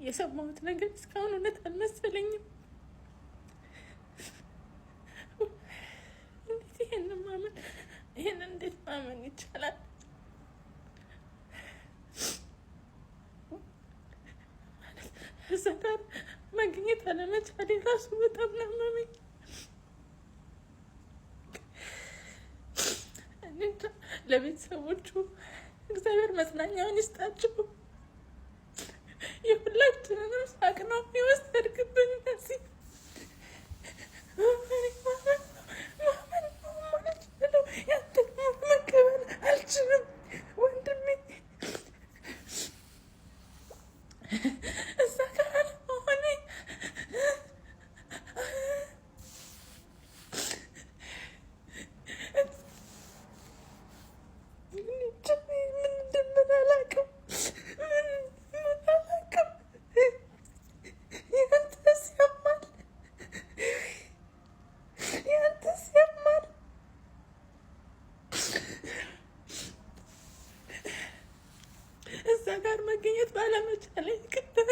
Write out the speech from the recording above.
የሰማሁት ነገር እስካሁን እውነት አልመሰለኝም። እንዴት ይሄን እንዴት ማመን ይቻላል? እዛ ጋር መገኘት አለመቻሌ ራሱ በጣም ናመመኝ። ለቤተሰቦቹ እግዚአብሔር መጽናኛውን ይስጣቸው። የሁላችንንም ሳቅ ነው የወሰድክብን። እነዚህ ማመን ማልችለው ያንተን መቀበል አልችልም ወንድሜ። እዛ ጋር አለመሆኔ ምን እንደምን አላውቅም። ያንተስ ያማል። እዛ ጋር መገኘት ባለመቻሌ ቅድም